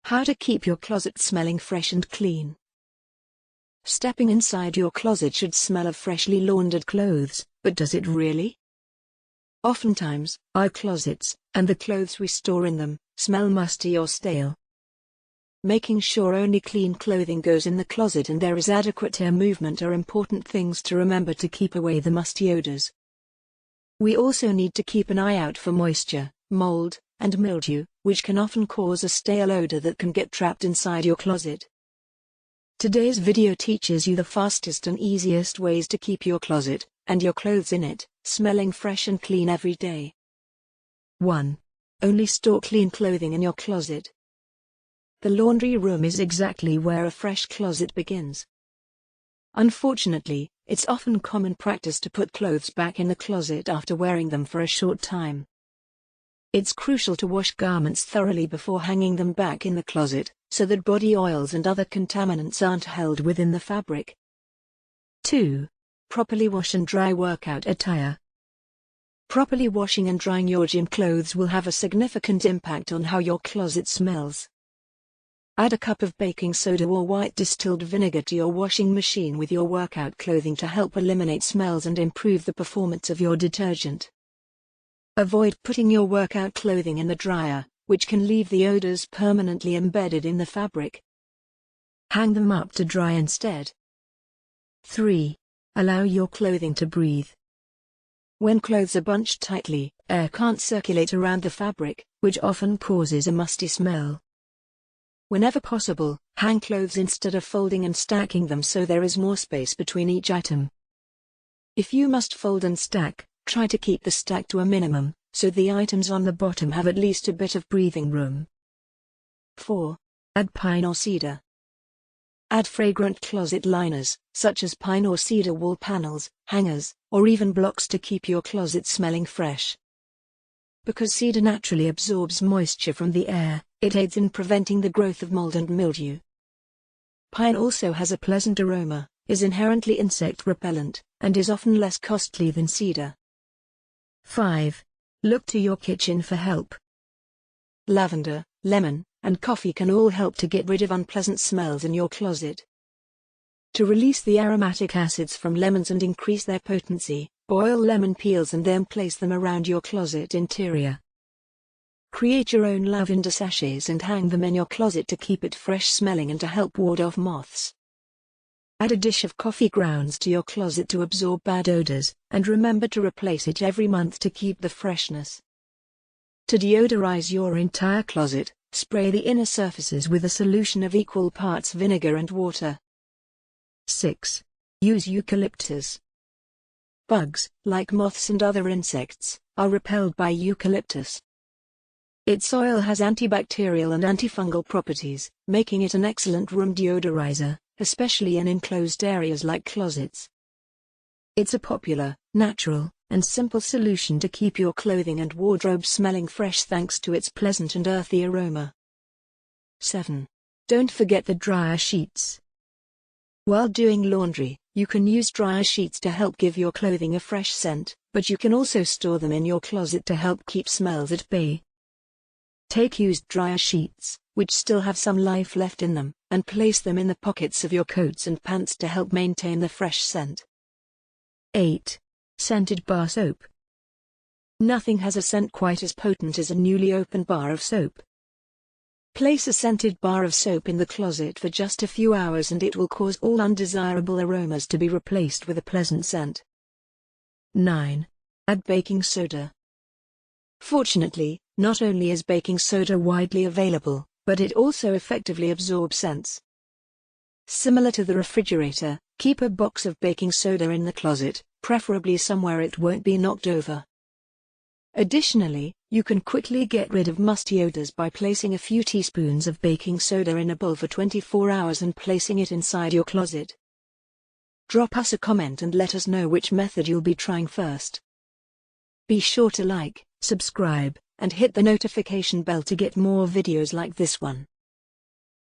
How to keep your closet smelling fresh and clean. Stepping inside your closet should smell of freshly laundered clothes, but does it really? Oftentimes, our closets, and the clothes we store in them, smell musty or stale. Making sure only clean clothing goes in the closet and there is adequate air movement are important things to remember to keep away the musty odors. We also need to keep an eye out for moisture, mold, and mildew, which can often cause a stale odor that can get trapped inside your closet. Today's video teaches you the fastest and easiest ways to keep your closet, and your clothes in it, smelling fresh and clean every day. 1. Only store clean clothing in your closet. The laundry room is exactly where a fresh closet begins. Unfortunately, it's often common practice to put clothes back in the closet after wearing them for a short time. It's crucial to wash garments thoroughly before hanging them back in the closet, so that body oils and other contaminants aren't held within the fabric. 2. Properly wash and dry workout attire. Properly washing and drying your gym clothes will have a significant impact on how your closet smells. Add a cup of baking soda or white distilled vinegar to your washing machine with your workout clothing to help eliminate smells and improve the performance of your detergent. Avoid putting your workout clothing in the dryer, which can leave the odors permanently embedded in the fabric. Hang them up to dry instead. 3. Allow your clothing to breathe. When clothes are bunched tightly, air can't circulate around the fabric, which often causes a musty smell. Whenever possible, hang clothes instead of folding and stacking them so there is more space between each item. If you must fold and stack, try to keep the stack to a minimum, so the items on the bottom have at least a bit of breathing room. 4. Add pine or cedar. Add fragrant closet liners, such as pine or cedar wall panels, hangers, or even blocks to keep your closet smelling fresh. Because cedar naturally absorbs moisture from the air, it aids in preventing the growth of mold and mildew. Pine also has a pleasant aroma, is inherently insect repellent, and is often less costly than cedar. 5. Look to your kitchen for help. Lavender, lemon, and coffee can all help to get rid of unpleasant smells in your closet. To release the aromatic acids from lemons and increase their potency, boil lemon peels and then place them around your closet interior. Create your own lavender sachets and hang them in your closet to keep it fresh smelling and to help ward off moths. Add a dish of coffee grounds to your closet to absorb bad odors, and remember to replace it every month to keep the freshness. To deodorize your entire closet, spray the inner surfaces with a solution of equal parts vinegar and water. 6. Use eucalyptus. Bugs, like moths and other insects, are repelled by eucalyptus. Its oil has antibacterial and antifungal properties, making it an excellent room deodorizer, especially in enclosed areas like closets. It's a popular, natural, and simple solution to keep your clothing and wardrobe smelling fresh thanks to its pleasant and earthy aroma. 7. Don't forget the dryer sheets. While doing laundry, you can use dryer sheets to help give your clothing a fresh scent, but you can also store them in your closet to help keep smells at bay. Take used dryer sheets, which still have some life left in them, and place them in the pockets of your coats and pants to help maintain the fresh scent. 8. Scented bar soap. Nothing has a scent quite as potent as a newly opened bar of soap. Place a scented bar of soap in the closet for just a few hours and it will cause all undesirable aromas to be replaced with a pleasant scent. 9. Add baking soda. Fortunately, not only is baking soda widely available, but it also effectively absorbs scents. Similar to the refrigerator, keep a box of baking soda in the closet, preferably somewhere it won't be knocked over. Additionally, you can quickly get rid of musty odors by placing a few teaspoons of baking soda in a bowl for 24 hours and placing it inside your closet. Drop us a comment and let us know which method you'll be trying first. Be sure to like, subscribe, and hit the notification bell to get more videos like this one.